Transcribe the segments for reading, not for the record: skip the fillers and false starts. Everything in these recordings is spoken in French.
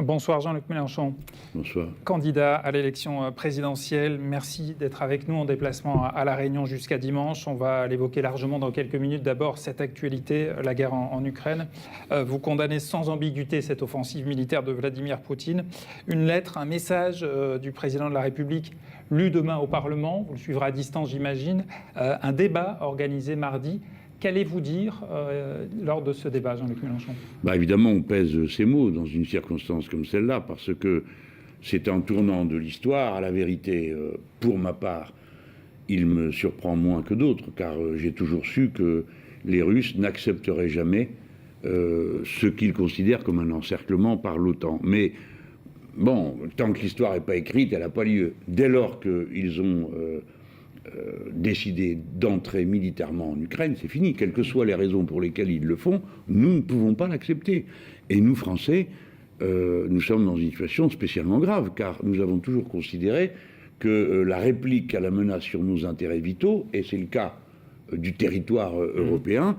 Bonsoir Jean-Luc Mélenchon. Bonsoir. Candidat à l'élection présidentielle, merci d'être avec nous en déplacement à La Réunion jusqu'à dimanche. On va l'évoquer largement dans quelques minutes. D'abord, cette actualité, la guerre en Ukraine. Vous condamnez sans ambiguïté cette offensive militaire de Vladimir Poutine. Une lettre, un message du président de la République lu demain au Parlement. Vous le suivrez à distance, j'imagine. Un débat organisé mardi. Qu'allez-vous dire lors de ce débat, Jean-Luc Mélenchon ? Évidemment, on pèse ces mots dans une circonstance comme celle-là, parce que c'est un tournant de l'histoire. À la vérité, pour ma part, il me surprend moins que d'autres, car j'ai toujours su que les Russes n'accepteraient jamais ce qu'ils considèrent comme un encerclement par l'OTAN. Mais bon, tant que l'histoire n'est pas écrite, elle n'a pas lieu. Dès lors qu'ils ont décidé d'entrer militairement en Ukraine, c'est fini. Quelles que soient les raisons pour lesquelles ils le font, nous ne pouvons pas l'accepter. Et nous, Français, nous sommes dans une situation spécialement grave, car nous avons toujours considéré que la réplique à la menace sur nos intérêts vitaux, et c'est le cas du territoire européen,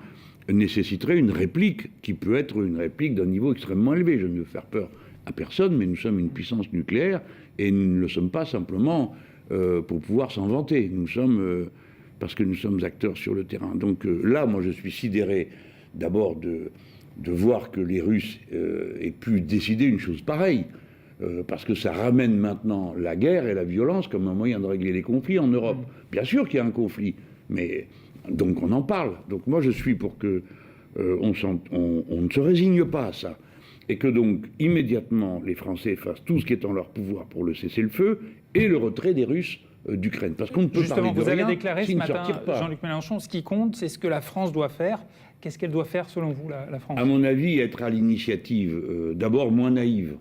nécessiterait une réplique qui peut être une réplique d'un niveau extrêmement élevé. Je ne veux faire peur à personne, mais nous sommes une puissance nucléaire, et nous ne le sommes pas simplement pour pouvoir s'en vanter. Nous sommes, parce que nous sommes acteurs sur le terrain. Donc là, moi, je suis sidéré d'abord de voir que les Russes aient pu décider une chose pareille, parce que ça ramène maintenant la guerre et la violence comme un moyen de régler les conflits en Europe. Bien sûr qu'il y a un conflit, mais donc on en parle. Donc moi, je suis pour que on ne se résigne pas à ça, et que donc immédiatement les Français fassent tout ce qui est en leur pouvoir pour le cessez-le-feu et le retrait des Russes d'Ukraine. Parce qu'on ne peut Justement, parler de vous avez rien déclaré ce s'ils ne matin, sortirent pas. Jean-Luc Mélenchon, ce qui compte, c'est ce que la France doit faire. Qu'est-ce qu'elle doit faire, selon vous, la France ? À mon avis, être à l'initiative, d'abord moins naïve,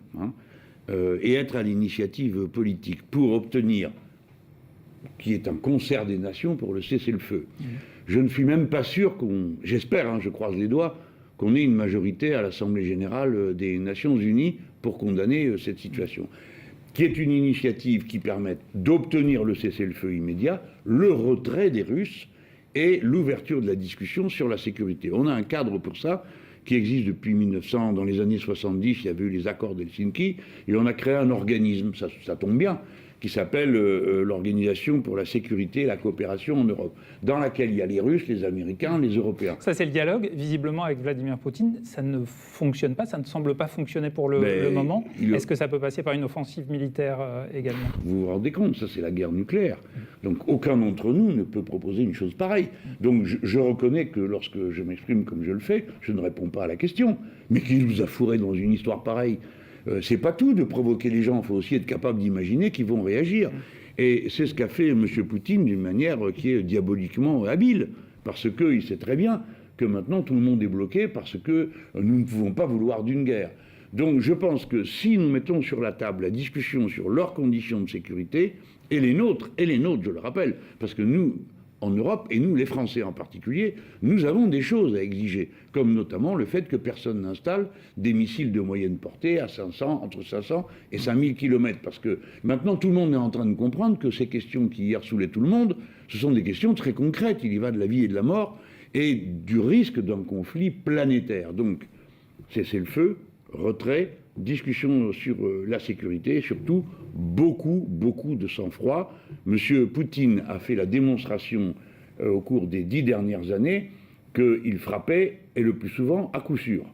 et être à l'initiative politique pour obtenir, qui est un concert des nations pour le cessez-le-feu. Je ne suis même pas sûr j'espère, je croise les doigts, qu'on ait une majorité à l'Assemblée générale des Nations Unies pour condamner cette situation, qui est une initiative qui permette d'obtenir le cessez-le-feu immédiat, le retrait des Russes et l'ouverture de la discussion sur la sécurité. On a un cadre pour ça qui existe depuis 1900. Dans les années 70, il y avait eu les accords d'Helsinki, et on a créé un organisme, ça tombe bien, qui s'appelle l'Organisation pour la sécurité et la coopération en Europe, dans laquelle il y a les Russes, les Américains, les Européens. Ça, c'est le dialogue. Visiblement, avec Vladimir Poutine, ça ne fonctionne pas, ça ne semble pas fonctionner pour le moment. Est-ce que ça peut passer par une offensive militaire également ? Vous vous rendez compte, ça c'est la guerre nucléaire. Donc aucun d'entre nous ne peut proposer une chose pareille. Donc je reconnais que lorsque je m'exprime comme je le fais, je ne réponds pas à la question. Mais qui nous a fourrés dans une histoire pareille ? C'est pas tout de provoquer les gens, il faut aussi être capable d'imaginer qu'ils vont réagir. Et c'est ce qu'a fait M. Poutine d'une manière qui est diaboliquement habile, parce qu'il sait très bien que maintenant tout le monde est bloqué, parce que nous ne pouvons pas vouloir d'une guerre. Donc je pense que si nous mettons sur la table la discussion sur leurs conditions de sécurité, et les nôtres, je le rappelle, parce que nous, en Europe, et nous, les Français en particulier, nous avons des choses à exiger, comme notamment le fait que personne n'installe des missiles de moyenne portée à entre 500 et 5000 km. Parce que maintenant, tout le monde est en train de comprendre que ces questions qui hier saoulaient tout le monde, ce sont des questions très concrètes. Il y va de la vie et de la mort, et du risque d'un conflit planétaire. Donc, cessez-le-feu, retrait, discussion sur la sécurité, et surtout beaucoup de sang-froid. M. Poutine a fait la démonstration au cours des 10 dernières années qu'il frappait, et le plus souvent à coup sûr.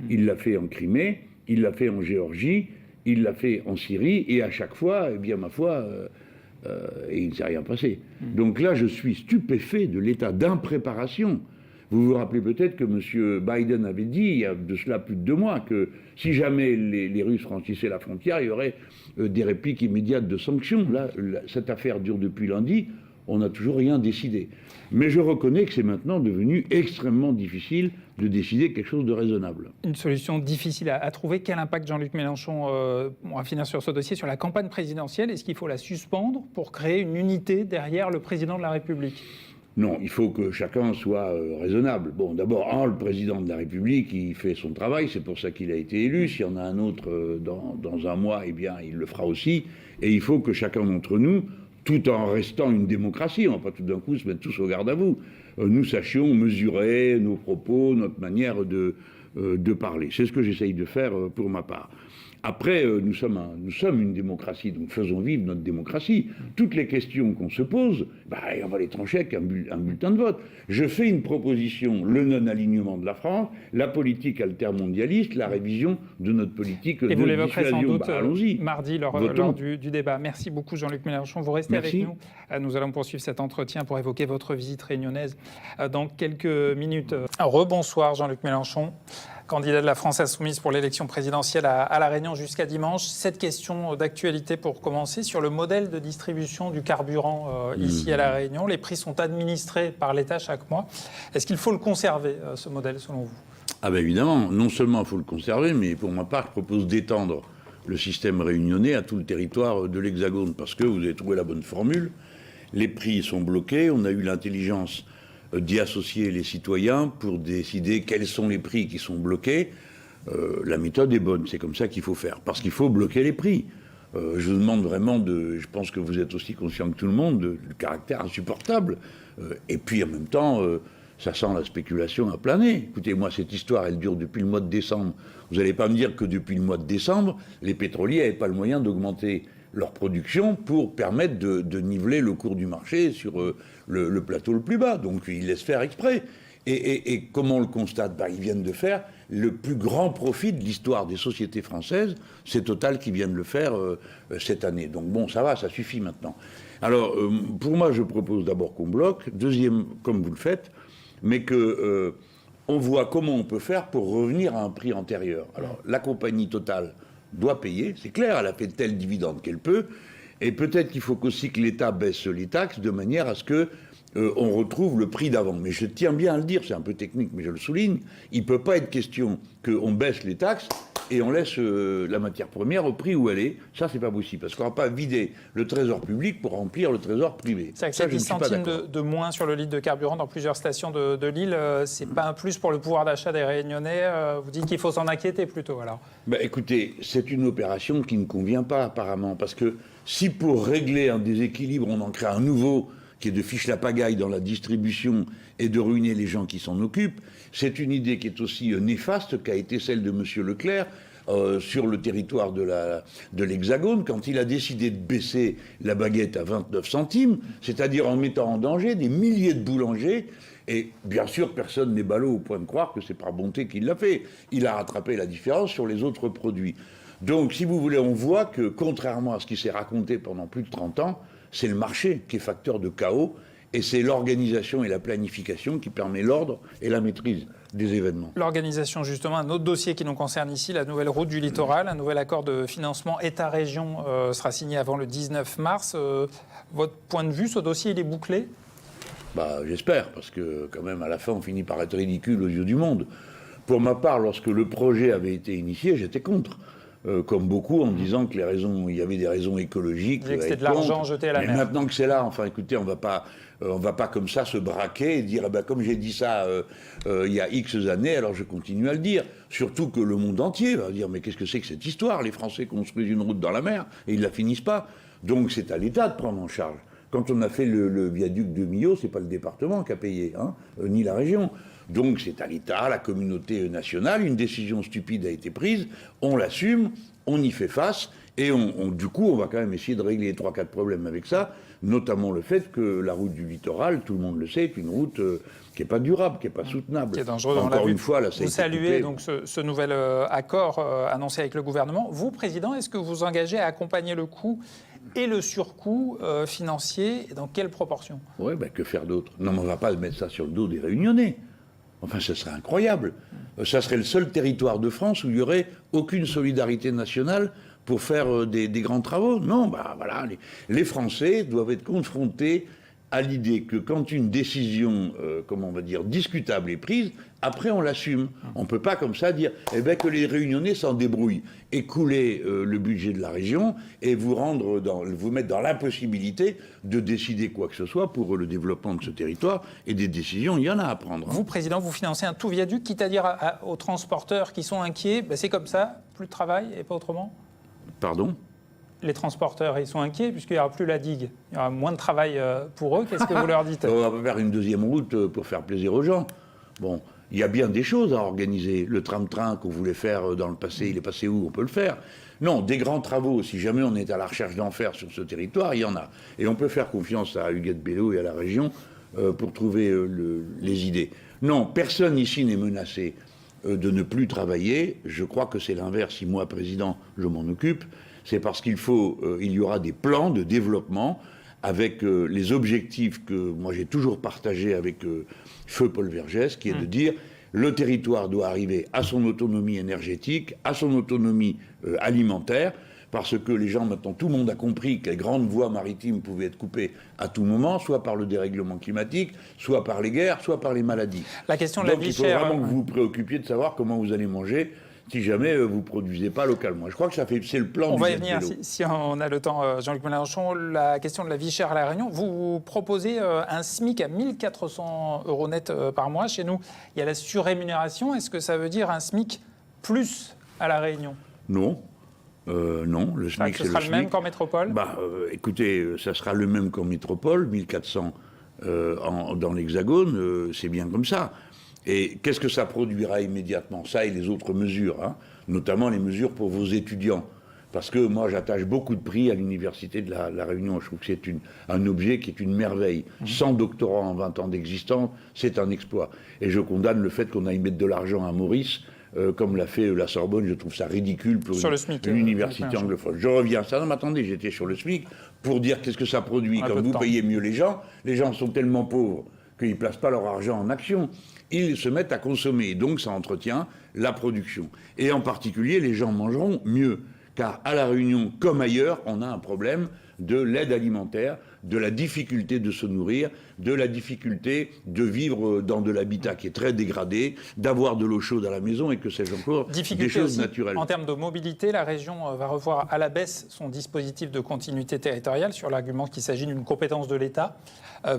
Il l'a fait en Crimée, il l'a fait en Géorgie, il l'a fait en Syrie, et à chaque fois, eh bien ma foi, il ne s'est rien passé. Donc là, je suis stupéfait de l'état d'impréparation. Vous vous rappelez peut-être que M. Biden avait dit, il y a de cela plus de 2 mois, que si jamais les Russes franchissaient la frontière, il y aurait des répliques immédiates de sanctions. Là, cette affaire dure depuis lundi, on n'a toujours rien décidé. Mais je reconnais que c'est maintenant devenu extrêmement difficile de décider quelque chose de raisonnable. Une solution difficile à trouver. Quel impact, Jean-Luc Mélenchon, on va finir sur ce dossier, sur la campagne présidentielle ? Est-ce qu'il faut la suspendre pour créer une unité derrière le président de la République ? Non, il faut que chacun soit raisonnable. Bon, d'abord, le président de la République, il fait son travail, c'est pour ça qu'il a été élu. S'il y en a un autre dans un mois, eh bien, il le fera aussi. Et il faut que chacun d'entre nous, tout en restant une démocratie, on ne va pas tout d'un coup se mettre tous au garde à vous, nous sachions mesurer nos propos, notre manière de parler. C'est ce que j'essaye de faire pour ma part. Après, nous sommes une démocratie, donc faisons vivre notre démocratie. Toutes les questions qu'on se pose, on va les trancher avec un bulletin de vote. Je fais une proposition, le non-alignement de la France, la politique altermondialiste, la révision de notre politique de dissuasion. Et vous l'évoquerez sans doute allons-y. mardi lors du débat. Merci beaucoup Jean-Luc Mélenchon. Vous restez avec nous. Nous allons poursuivre cet entretien pour évoquer votre visite réunionnaise dans quelques minutes. Rebonsoir Jean-Luc Mélenchon, candidat de la France Insoumise pour l'élection présidentielle à La Réunion jusqu'à dimanche. Cette question d'actualité pour commencer sur le modèle de distribution du carburant ici à La Réunion. Les prix sont administrés par l'État chaque mois. Est-ce qu'il faut le conserver, ce modèle, selon vous ? Ah ben évidemment, non seulement il faut le conserver, mais pour ma part, je propose d'étendre le système réunionnais à tout le territoire de l'Hexagone, parce que vous avez trouvé la bonne formule. Les prix sont bloqués, on a eu l'intelligence d'y associer les citoyens pour décider quels sont les prix qui sont bloqués. La méthode est bonne, c'est comme ça qu'il faut faire, parce qu'il faut bloquer les prix. Je vous demande vraiment je pense que vous êtes aussi conscient que tout le monde, du caractère insupportable. Et puis en même temps, ça sent la spéculation à planer. Écoutez, moi, cette histoire, elle dure depuis le mois de décembre. Vous n'allez pas me dire que depuis le mois de décembre, les pétroliers n'avaient pas le moyen d'augmenter leur production pour permettre de niveler le cours du marché sur le plateau le plus bas. Donc ils laissent faire exprès. Et comment on le constate ? Ils viennent de faire le plus grand profit de l'histoire des sociétés françaises. C'est Total qui vient de le faire cette année. Donc bon, ça va, ça suffit maintenant. Alors, pour moi, je propose d'abord qu'on bloque. Deuxième, comme vous le faites, mais qu'on voit comment on peut faire pour revenir à un prix antérieur. Alors, la compagnie Total doit payer, c'est clair, elle a fait tel dividende qu'elle peut, et peut-être qu'il faut aussi que l'État baisse les taxes de manière à ce que on retrouve le prix d'avant. Mais je tiens bien à le dire, c'est un peu technique, mais je le souligne, il ne peut pas être question qu'on baisse les taxes et on laisse la matière première au prix où elle est. Ça, c'est pas possible, parce qu'on ne va pas vider le trésor public pour remplir le trésor privé. C'est que 10 centimes de moins sur le litre de carburant dans plusieurs stations de l'île, c'est pas un plus pour le pouvoir d'achat des Réunionnais. Vous dites qu'il faut s'en inquiéter plutôt, alors. Écoutez, c'est une opération qui ne convient pas apparemment, parce que si pour régler un déséquilibre, on en crée un nouveau qui est de fiche la pagaille dans la distribution et de ruiner les gens qui s'en occupent, c'est une idée qui est aussi néfaste qu'a été celle de M. Leclerc sur le territoire de l'Hexagone, quand il a décidé de baisser la baguette à 29 centimes, c'est-à-dire en mettant en danger des milliers de boulangers. Et bien sûr, personne n'est ballot au point de croire que c'est par bonté qu'il l'a fait. Il a rattrapé la différence sur les autres produits. Donc, si vous voulez, on voit que, contrairement à ce qui s'est raconté pendant plus de 30 ans, c'est le marché qui est facteur de chaos, et c'est l'organisation et la planification qui permet l'ordre et la maîtrise des événements. L'organisation, justement, un autre dossier qui nous concerne ici, la nouvelle route du littoral, un nouvel accord de financement État-région sera signé avant le 19 mars. Votre point de vue, ce dossier, il est bouclé ? J'espère, parce que quand même, à la fin, on finit par être ridicule aux yeux du monde. Pour ma part, lorsque le projet avait été initié, j'étais contre. Comme beaucoup, en disant que il y avait des raisons écologiques. Que c'était de l'argent jeté à la mer. Mais maintenant que c'est là, enfin, écoutez, on va pas comme ça se braquer et dire, comme j'ai dit ça il y a X années, alors je continue à le dire. Surtout que le monde entier va dire, mais qu'est-ce que c'est que cette histoire ? Les Français construisent une route dans la mer et ils la finissent pas. Donc c'est à l'État de prendre en charge. Quand on a fait le viaduc de Millau, c'est pas le département qui a payé, ni la région. Donc c'est à l'État, à la communauté nationale, une décision stupide a été prise, on l'assume, on y fait face, et du coup on va quand même essayer de régler les 3-4 problèmes avec ça, notamment le fait que la route du littoral, tout le monde le sait, est une route qui n'est pas durable, qui n'est pas soutenable. Qui est dangereuse. Encore une fois, là, ça a été Vous saluez coupé. donc ce nouvel accord annoncé avec le gouvernement. Vous, Président, est-ce que vous vous engagez à accompagner le coût et le surcoût financier, et dans quelle proportion ? Oui, que faire d'autre ? Non, mais on ne va pas mettre ça sur le dos des Réunionnais. Enfin, ce serait incroyable. Ça serait le seul territoire de France où il n'y aurait aucune solidarité nationale pour faire des grands travaux. Non, voilà, les Français doivent être confrontés à l'idée que quand une décision, discutable est prise, après on l'assume. On ne peut pas comme ça dire que les Réunionnais s'en débrouillent, écouler le budget de la région et vous mettre dans l'impossibilité de décider quoi que ce soit pour le développement de ce territoire, et des décisions, il y en a à prendre. Vous, Président, vous financez un tout viaduc, quitte à dire aux transporteurs qui sont inquiets, c'est comme ça, plus de travail et pas autrement ? Pardon ? Les transporteurs, ils sont inquiets puisqu'il n'y aura plus la digue. Il y aura moins de travail pour eux. Qu'est-ce que vous leur dites ? On va pas faire une deuxième route pour faire plaisir aux gens. Bon, il y a bien des choses à organiser. Le tram-train qu'on voulait faire dans le passé, il est passé où? On peut le faire. Non, des grands travaux, si jamais on est à la recherche d'en faire sur ce territoire, il y en a. Et on peut faire confiance à Huguette Bello et à la région pour trouver les idées. Non, personne ici n'est menacé de ne plus travailler. Je crois que c'est l'inverse. Si moi, président, je m'en occupe, c'est parce il y aura des plans de développement avec les objectifs que moi j'ai toujours partagés avec Feu Paul Vergès, qui est de dire le territoire doit arriver à son autonomie énergétique, à son autonomie alimentaire, parce que les gens, maintenant, tout le monde a compris que les grandes voies maritimes pouvaient être coupées à tout moment, soit par le dérèglement climatique, soit par les guerres, soit par les maladies. La question de la vie chère... Donc il faut vraiment que vous vous préoccupiez de savoir comment vous allez manger si jamais vous ne produisez pas localement. Je crois que c'est le plan. On va y venir si on a le temps, Jean-Luc Mélenchon. La question de la vie chère à La Réunion, vous proposez un SMIC à 1 400 € net par mois. Chez nous, il y a la surrémunération. Est-ce que ça veut dire un SMIC plus à La Réunion? Non. Non, le SMIC, c'est le SMIC. Ce sera le même qu'en métropole? Écoutez, ça sera le même qu'en métropole, 1400 dans l'Hexagone, c'est bien comme ça. Et qu'est-ce que ça produira immédiatement? Ça et les autres mesures, hein, notamment les mesures pour vos étudiants. Parce que moi, j'attache beaucoup de prix à l'Université de la Réunion. Je trouve que c'est un objet qui est une merveille. 100 doctorants en 20 ans d'existence, c'est un exploit. Et je condamne le fait qu'on aille mettre de l'argent à Maurice, comme l'a fait la Sorbonne. Je trouve ça ridicule pour une université anglophone. Je reviens à ça. Non, mais attendez, j'étais sur le SMIC pour dire qu'est-ce que ça produit. Quand vous payez mieux les gens sont tellement pauvres qu'ils ne placent pas leur argent en action. Ils se mettent à consommer. Et donc, ça entretient la production. Et en particulier, les gens mangeront mieux. Car à La Réunion, comme ailleurs, on a un problème de l'aide alimentaire, de la difficulté de se nourrir, de la difficulté de vivre dans de l'habitat qui est très dégradé, d'avoir de l'eau chaude à la maison et que sais-je encore, des choses naturelles. En termes de mobilité, la région va revoir à la baisse son dispositif de continuité territoriale sur l'argument qu'il s'agit d'une compétence de l'État.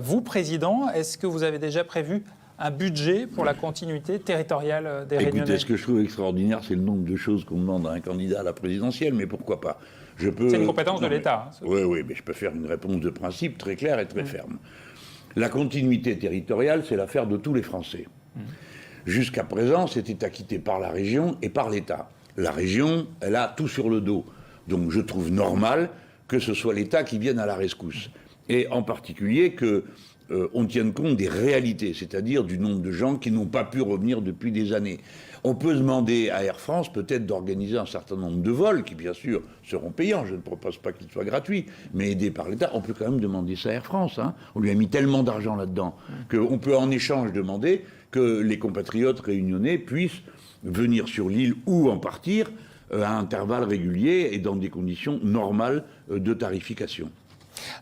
Vous, président, est-ce que vous avez déjà prévu un budget pour la continuité territoriale des Réunionnais? Écoutez, ce que je trouve extraordinaire, c'est le nombre de choses qu'on demande à un candidat à la présidentielle, mais pourquoi pas? C'est une compétence de l'État. Oui, mais je peux faire une réponse de principe très claire et très ferme. La continuité territoriale, c'est l'affaire de tous les Français. Jusqu'à présent, c'était acquitté par la région et par l'État. La région, elle a tout sur le dos. Donc je trouve normal que ce soit l'État qui vienne à la rescousse. Et en particulier que on tienne compte des réalités, c'est-à-dire du nombre de gens qui n'ont pas pu revenir depuis des années. On peut demander à Air France peut-être d'organiser un certain nombre de vols qui, bien sûr, seront payants. Je ne propose pas qu'ils soient gratuits, mais aidés par l'État. On peut quand même demander ça à Air France. Hein. On lui a mis tellement d'argent là-dedans qu'on peut en échange demander que les compatriotes réunionnais puissent venir sur l'île ou en partir à intervalles réguliers et dans des conditions normales de tarification.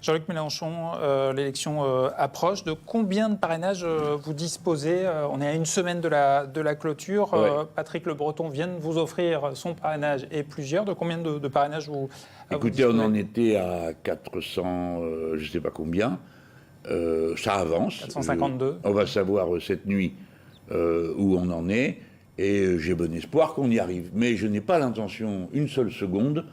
Jean-Luc Mélenchon, l'élection approche. De combien de parrainages vous disposez? On est à une semaine de la clôture. Ouais. Patrick Le Breton vient de vous offrir son parrainage et plusieurs. De combien de parrainages vous Écoutez, on en était à 400, je ne sais pas combien. Ça avance. 452. On va savoir cette nuit où on en est. Et j'ai bon espoir qu'on y arrive. Mais je n'ai pas l'intention, une seule seconde,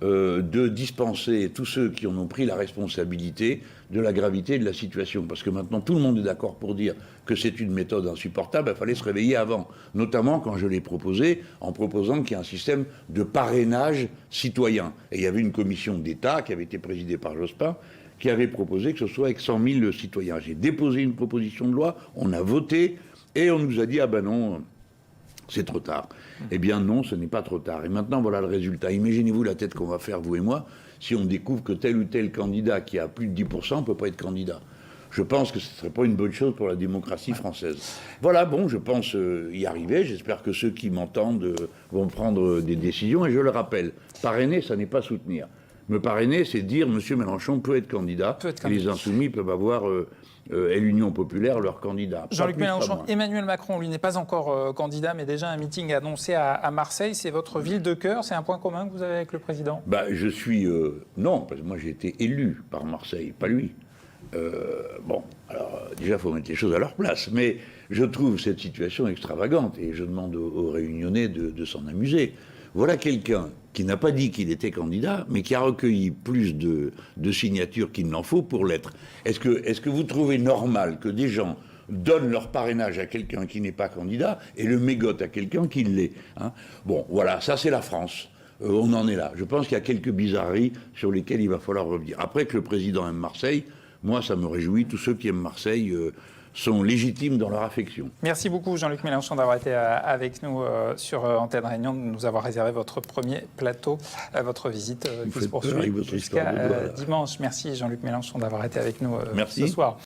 de dispenser tous ceux qui en ont pris la responsabilité de la gravité de la situation. Parce que maintenant, tout le monde est d'accord pour dire que c'est une méthode insupportable. Il fallait se réveiller avant. Notamment quand je l'ai proposé, en proposant qu'il y ait un système de parrainage citoyen. Et il y avait une commission d'État qui avait été présidée par Jospin, qui avait proposé que ce soit avec 100 000 citoyens. J'ai déposé une proposition de loi, on a voté, et on nous a dit « Ah ben non, c'est trop tard ». Eh bien non, ce n'est pas trop tard. Et maintenant, voilà le résultat. Imaginez-vous la tête qu'on va faire, vous et moi, si on découvre que tel ou tel candidat qui a plus de 10% ne peut pas être candidat. Je pense que ce ne serait pas une bonne chose pour la démocratie française. Voilà, bon, je pense y arriver. J'espère que ceux qui m'entendent vont prendre des décisions. Et je le rappelle, parrainer, ça n'est pas soutenir. Me parrainer, c'est dire M. Mélenchon peut être candidat. Et les insoumis peuvent avoir... et l'Union populaire, leur candidat. Jean-Luc Mélenchon, Emmanuel Macron, lui, n'est pas encore candidat, mais déjà un meeting annoncé à Marseille. C'est votre ville de cœur. C'est un point commun que vous avez avec le président? Je suis... non, parce que moi j'ai été élu par Marseille, pas lui. Bon, alors déjà, il faut mettre les choses à leur place. Mais je trouve cette situation extravagante et je demande aux Réunionnais de s'en amuser. Voilà quelqu'un qui n'a pas dit qu'il était candidat, mais qui a recueilli plus de signatures qu'il n'en faut pour l'être. Est-ce que vous trouvez normal que des gens donnent leur parrainage à quelqu'un qui n'est pas candidat et le mégotent à quelqu'un qui l'est. Hein. Bon, voilà, ça c'est la France. On en est là. Je pense qu'il y a quelques bizarreries sur lesquelles il va falloir revenir. Après que le président aime Marseille, moi ça me réjouit. Tous ceux qui aiment Marseille sont légitimes dans leur affection. Merci beaucoup Jean-Luc Mélenchon d'avoir été avec nous sur Antenne Réunion, de nous avoir réservé votre premier plateau. Votre visite qui se poursuit jusqu'à dimanche. Merci Jean-Luc Mélenchon d'avoir été avec nous ce soir.